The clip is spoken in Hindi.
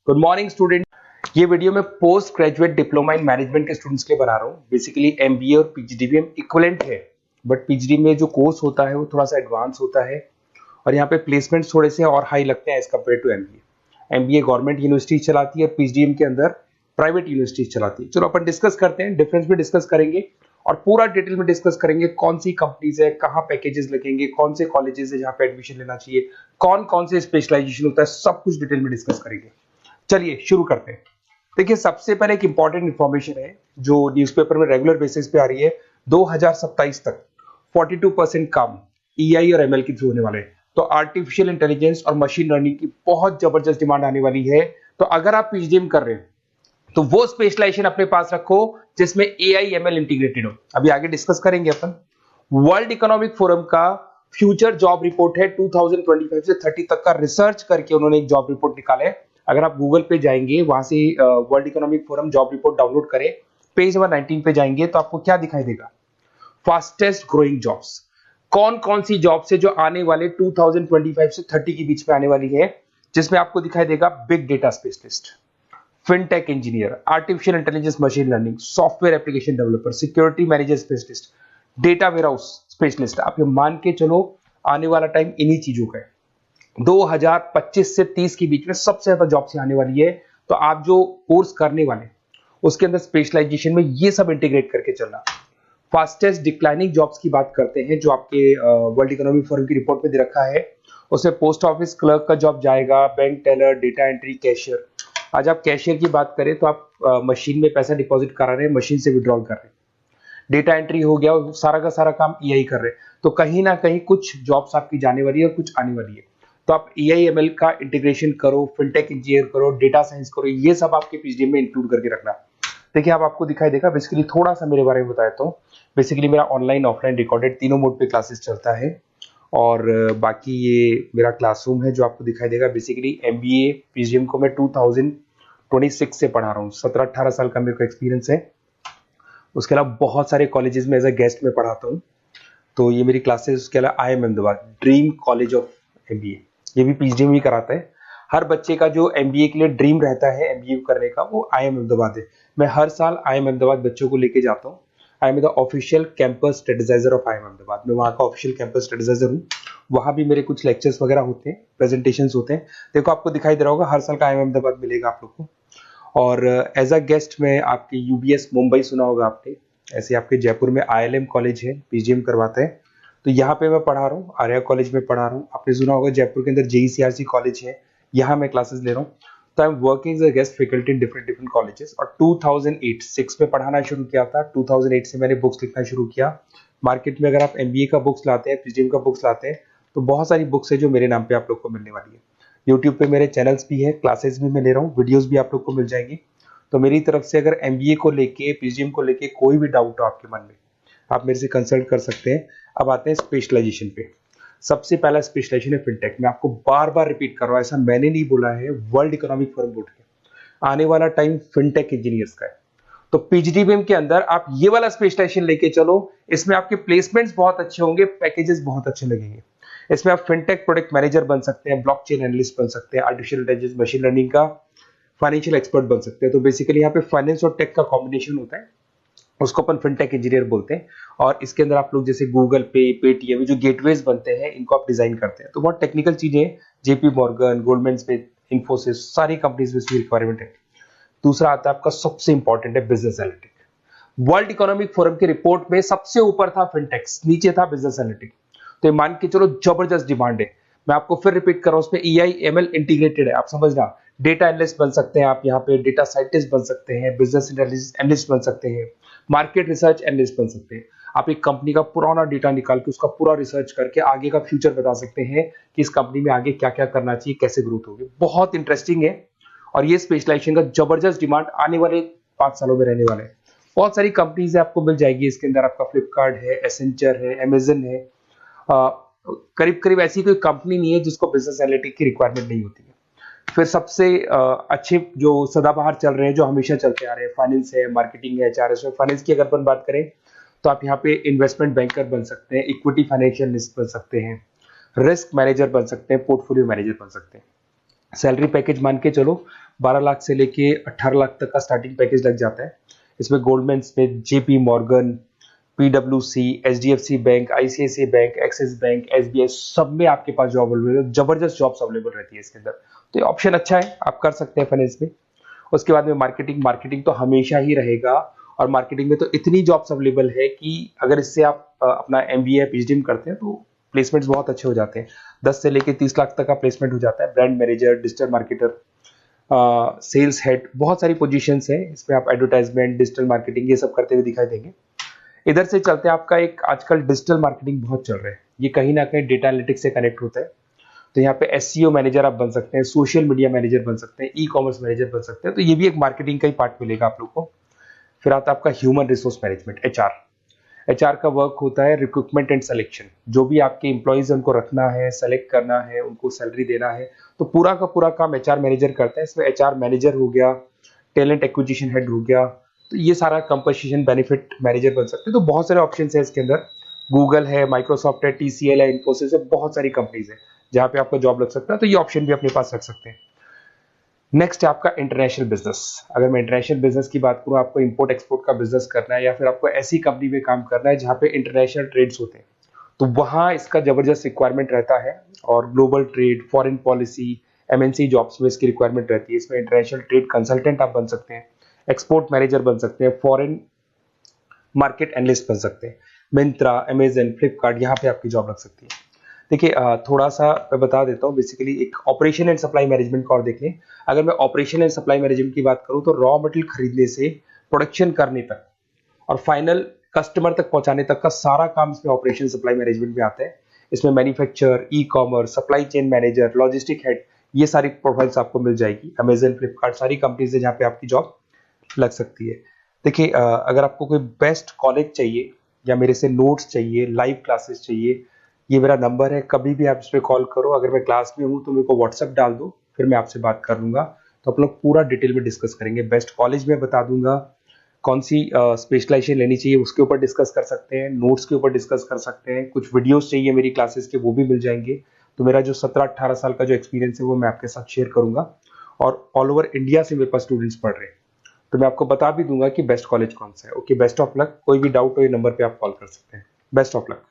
Good morning student. ये वीडियो मैं post graduate diploma in management के स्टूडेंट्स के लिए बना रहा हूँ। बेसिकली एमबीए और पीजीडीबीएम इक्विवेलेंट है, बट पीजीडी में जो कोर्स होता है वो थोड़ा सा एडवांस होता है और यहाँ पे प्लेसमेंट्स थोड़े से और हाई लगते हैं as compared to MBA. MBA government university चलाती है, पीजीडीएम के अंदर प्राइवेट यूनिवर्सिटी चलाती है। चलो अपन डिस्कस करते हैं, डिफरेंस भी डिस्कस करेंगे और पूरा डिटेल में डिस्कस करेंगे कौन सी कंपनीज है, कहाँ पैकेजेस लगेंगे, कौन से कॉलेजेस है जहाँ पे एडमिशन लेना चाहिए, कौन कौन से स्पेशलाइजेशन होता है, सब कुछ डिटेल में डिस्कस करेंगे। चलिए शुरू करते हैं। देखिए सबसे पहले एक इंपॉर्टेंट इंफॉर्मेशन है जो न्यूज़पेपर में रेगुलर बेसिस पे आ रही है। 2027 तक 42% काम ईआई और एमएल के थ्रू होने वाले हैं। तो आर्टिफिशियल इंटेलिजेंस और मशीन लर्निंग की बहुत जबरदस्त डिमांड आने वाली है। तो अगर आप पीजीडीएम कर रहे हैं तो वो स्पेशलाइजेशन अपने पास रखो जिसमें एआई एमएल इंटीग्रेटेड हो। अभी आगे डिस्कस करेंगे अपन। वर्ल्ड इकोनॉमिक फोरम का फ्यूचर जॉब रिपोर्ट है 2025 से 30 तक का रिसर्च करके उन्होंने एक जॉब रिपोर्ट निकाला है। अगर आप गूगल पे जाएंगे, वहां से world economic forum job report download करें, पेज नंबर 19 पे जाएंगे तो आपको क्या दिखाई देगा? फास्टेस्ट ग्रोइंग जॉब्स, कौन कौन सी जॉब्स है जो आने वाले 2025 से 30 के बीच में आने वाली है, जिसमें आपको दिखाई देगा big data specialist, fintech engineer, artificial intelligence machine learning, software application developer, security manager specialist, data warehouse specialist. आप ये मान के चलो आने वाला टाइम इन्हीं चीजों का है। 2025 से 30 के बीच में सबसे ज्यादा जॉब्स आने वाली है। तो आप जो कोर्स करने वाले उसके अंदर स्पेशलाइजेशन में ये सब इंटीग्रेट करके चलना। फास्टेस्ट डिक्लाइनिंग जॉब्स की बात करते हैं जो आपके वर्ल्ड इकोनॉमिक फोरम की रिपोर्ट में दे रखा है। उसमें पोस्ट ऑफिस क्लर्क का जॉब जाएगा, bank teller, data entry, cashier. आज आप कैशियर की बात करें तो आप मशीन में पैसा डिपॉजिट करा रहे हैं, मशीन से विड्रॉल कर रहे हैं। डेटा एंट्री हो गया, सारा का सारा काम ईआई कर रहे हैं। तो कहीं ना कहीं कुछ जॉब्स आपकी जाने वाली है और कुछ आने वाली है। तो आप एआई एमएल का इंटीग्रेशन करो, फिनटेक इंजीनियर करो, डेटा साइंस करो, ये सब आपके पीजीडीएम में इंक्लूड करके रखना। देखिए अब आपको दिखाई देगा। बेसिकली थोड़ा सा मेरे बारे में बताया तो बेसिकली मेरा ऑनलाइन ऑफलाइन रिकॉर्डेड तीनों मोड पे क्लासेस चलता है और बाकी ये मेरा क्लासरूम है जो आपको दिखाई देगा। बेसिकली एमबीए पीजीडीएम को मैं 2026 से पढ़ा रहा हूँ। 17-18 साल का मेरे को एक्सपीरियंस है। उसके अलावा बहुत सारे कॉलेजेस में एज अ गेस्ट में पढ़ाता हूँ। तो ये मेरी क्लासेस, उसके अलावा IIM Ahmedabad dream college of MBA, ये भी पीजीडीएम ही कराता है। हर बच्चे का जो एमबीए के लिए ड्रीम रहता है एमबीए करने का, वो आईएम अहमदाबाद है। मैं हर साल आईएम अहमदाबाद बच्चों को लेके जाता हूँ। I am the official campus strategizer of IIM Ahmedabad. मैं वहाँ का ऑफिशियल कैंपस स्ट्रेटेजाइजर हूँ। वहाँ भी मेरे कुछ लेक्चर्स वगैरह होते हैं, प्रेजेंटेशंस होते हैं। देखो आपको दिखाई दे रहा होगा, हर साल का आईएम अहमदाबाद मिलेगा आप लोग को। और एज अ गेस्ट में आपके यूबीएस मुंबई सुना होगा आपने, ऐसे आपके जयपुर में आईएलएम कॉलेज है, पीजीडीएम करवाते हैं। तो यहाँ पे मैं पढ़ा रहा हूँ, आर्या कॉलेज में पढ़ा रहा हूँ। आपने सुना होगा जयपुर के अंदर जेईसीआरसी कॉलेज है, यहाँ मैं क्लासेस ले रहा हूँ। तो I am working as a guest faculty in different different colleges. और 2008-6 में पढ़ाना शुरू किया था। 2008 से मैंने बुक्स लिखना शुरू किया। मार्केट में अगर आप एमबीए का बुक्स लाते हैं, पीजीडीएम का बुक्स लाते हैं, तो बहुत सारी बुक्स है जो मेरे नाम पे आप लोग को मिलने वाली है। यूट्यूब पे मेरे चैनल्स भी है, क्लासेस भी मैं ले रहा हूँ, वीडियोज भी आप लोग को मिल जाएंगी। तो मेरी तरफ से अगर एमबीए को लेके, पीजीडीएम को लेके कोई भी डाउट हो आपके मन में, आप मेरे से कंसल्ट कर सकते हैं। अब आते हैं स्पेशलाइजेशन पे। सबसे पहला स्पेशलाइजेशन है फिनटेक। मैं आपको बार बार रिपीट कर रहा हूं, ऐसा मैंने नहीं बोला है, वर्ल्ड इकोनॉमिक फोरम बोर्ड के। आने वाला टाइम फिनटेक इंजीनियर्स का है। तो पीजीडीएम के अंदर आप ये वाला स्पेशलाइजेशन लेके चलो। इसमें आपके प्लेसमेंट्स बहुत अच्छे होंगे, पैकेजेस बहुत अच्छे लगेंगे। इसमें आप फिनटेक प्रोडक्ट मैनेजर बन सकते हैं, ब्लॉकचेन एनालिस्ट बन सकते हैं, आर्टिफिशियल इंटेलिजेंस मशीन लर्निंग का फाइनेंशियल एक्सपर्ट बन सकते हैं। तो बेसिकली यहाँ पे फाइनेंस और टेक का कॉम्बिनेशन होता है, उसको अपन फिनटेक इंजीनियर बोलते हैं। और इसके अंदर आप लोग जैसे गूगल पे, पेटीएम, जो गेटवेज बनते हैं, इनको आप डिजाइन करते हैं। तो बहुत टेक्निकल चीजें हैं। JP Morgan, Goldman Smith, Infosys, सारी कंपनीज में इसकी रिक्वायरमेंट है। दूसरा आता है आपका सबसे इंपॉर्टेंट है business analytic. World economic forum की रिपोर्ट में सबसे ऊपर था फिनटेक्स, नीचे था बिजनेस एनालिटिक। तो ये मान के चलो जबरदस्त डिमांड है। मैं आपको फिर रिपीट कर रहा हूं, उसमें ईआई एमएल इंटीग्रेटेड है। आप समझना, डेटा एनालिस्ट बन सकते हैं आप, यहाँ पे डेटा साइंटिस्ट बन सकते हैं, बिजनेस एनालिस्ट बन सकते हैं, मार्केट रिसर्च एनालिस्ट बन सकते हैं। आप एक कंपनी का पुराना डेटा निकाल के उसका पूरा रिसर्च करके आगे का फ्यूचर बता सकते हैं कि इस कंपनी में आगे क्या क्या करना चाहिए, कैसे ग्रोथ होगी। बहुत इंटरेस्टिंग है और ये स्पेशलाइजेशन का जबरदस्त डिमांड आने वाले 5 सालों में रहने वाले हैं। बहुत सारी कंपनीज है आपको मिल जाएगी इसके अंदर। आपका फ्लिपकार्ट है, एसेंचर है, अमेजन है। करीब करीब ऐसी कोई कंपनी नहीं है जिसको बिजनेस एनालिटिक की रिक्वायरमेंट नहीं होती है। फिर सबसे अच्छे जो सदाबहार चल रहे हैं, जो हमेशा चलते आ रहे हैं, फाइनेंस है, मार्केटिंग है, एचआर है। फाइनेंस की अगर अपन बात करें तो आप यहाँ पे इन्वेस्टमेंट बैंकर बन सकते हैं, इक्विटी फाइनेंशियल बन सकते हैं, रिस्क मैनेजर बन सकते हैं, पोर्टफोलियो मैनेजर बन सकते हैं। सैलरी पैकेज मान के चलो 12 लाख से लेके 18 लाख तक का स्टार्टिंग पैकेज लग जाता है। इसमें गोल्डमैन स्मिथ, जेपी मॉर्गन, पीडब्ल्यूसी, HDFC bank, ICICI bank, Axis bank, SBI, सब में आपके पास जॉब अवेलेबल है। जबरदस्त जॉब्स अवेलेबल रहती है इसके अंदर, तो ये ऑप्शन अच्छा है, आप कर सकते हैं फाइनेंस में। उसके बाद में मार्केटिंग, मार्केटिंग तो हमेशा ही रहेगा, और मार्केटिंग में तो इतनी जॉब्स अवेलेबल है कि अगर इससे आप अपना एमबीए पीएचडी करते हैं तो प्लेसमेंट्स बहुत अच्छे हो जाते हैं। 10 से लेके 30 लाख तक का प्लेसमेंट हो जाता है। Brand manager, digital marketer, sales head, बहुत सारी पोजीशंस है इसमें। आप एडवर्टाइजमेंट, डिजिटल मार्केटिंग ये सब करते हुए दिखाई देंगे। इधर से चलते हैं, आपका एक आजकल डिजिटल मार्केटिंग बहुत चल रहा है, ये कहीं ना कहीं डेटा एनालिटिक्स से कनेक्ट होता है। तो यहाँ पे एसईओ मैनेजर आप बन सकते हैं, सोशल मीडिया मैनेजर बन सकते हैं, ई कॉमर्स मैनेजर बन सकते हैं, तो ये भी एक मार्केटिंग का ही पार्ट मिलेगा आप लोग को। फिर आता है आपका human resource management, HR. HR का वर्क होता है रिक्रूटमेंट एंड सिलेक्शन। जो भी आपके एम्प्लॉइज उनको रखना है, सेलेक्ट करना है, उनको सैलरी देना है, तो पूरा का पूरा काम एचआर मैनेजर करता है। इसमें एचआर मैनेजर हो गया, टैलेंट एक्विजिशन हेड हो गया, तो ये सारा कंपोजिशन बेनिफिट मैनेजर बन सकते हैं। तो बहुत सारे ऑप्शन है इसके अंदर। गूगल है, माइक्रोसॉफ्ट है, टीसीएल है, इन्फोसिस है, बहुत सारी कंपनीज है जहां पे आपका जॉब लग सकता है, तो ये ऑप्शन भी अपने पास रख सकते हैं। नेक्स्ट है आपका इंटरनेशनल बिजनेस। अगर मैं इंटरनेशनल बिजनेस की बात करूं, आपको इंपोर्ट एक्सपोर्ट का बिजनेस करना है, या फिर आपको ऐसी कंपनी में काम करना है जहां पे इंटरनेशनल ट्रेड्स होते हैं, तो वहां इसका जबरदस्त रिक्वायरमेंट रहता है। और global trade, foreign policy, MNC jobs में इसकी रिक्वायरमेंट रहती है। इसमें इंटरनेशनल ट्रेड कंसल्टेंट आप बन सकते हैं, एक्सपोर्ट मैनेजर बन सकते हैं, फॉरेन मार्केट एनालिस्ट बन सकते हैं। मिंत्रा, अमेजन, फ्लिपकार्ट, यहाँ पे आपकी जॉब लग सकती है। देखिए थोड़ा सा मैं बता देता हूँ। बेसिकली एक ऑपरेशन एंड सप्लाई मैनेजमेंट का और देख लें। अगर मैं ऑपरेशन एंड सप्लाई मैनेजमेंट की बात करूँ, तो रॉ मटेरियल खरीदने से प्रोडक्शन करने तक और फाइनल कस्टमर तक पहुंचाने तक का सारा काम इसमें ऑपरेशन सप्लाई मैनेजमेंट में आता है। इसमें manufacture, e commerce, supply chain manager, logistic head, ये सारी प्रोफाइल्स आपको मिल जाएगी। अमेजन, फ्लिपकार्ट, सारी कंपनीज है जहाँ पे आपकी जॉब लग सकती है। देखिए अगर आपको कोई बेस्ट कॉलेज चाहिए, या मेरे से नोट्स चाहिए, लाइव क्लासेस चाहिए, ये मेरा नंबर है, कभी भी आप इस पर कॉल करो। अगर मैं क्लास में हूँ तो मेरे को व्हाट्सएप डाल दो, फिर मैं आपसे बात कर लूंगा। तो आप लोग पूरा डिटेल में डिस्कस करेंगे। बेस्ट कॉलेज में बता दूंगा, कौन सी स्पेशलाइजेशन लेनी चाहिए उसके ऊपर डिस्कस कर सकते हैं, नोट्स के ऊपर डिस्कस कर सकते हैं, कुछ वीडियोस चाहिए मेरी क्लासेस के वो भी मिल जाएंगे। तो मेरा जो 17-18 साल का जो एक्सपीरियंस है वो मैं आपके साथ शेयर करूंगा। और ऑल ओवर इंडिया से मेरे पास स्टूडेंट्स पढ़ रहे हैं, तो मैं आपको बता भी दूंगा कि बेस्ट कॉलेज कौन सा है। Okay, best of luck. कोई भी डाउट हो ये नंबर पे आप कॉल कर सकते हैं। Best of luck.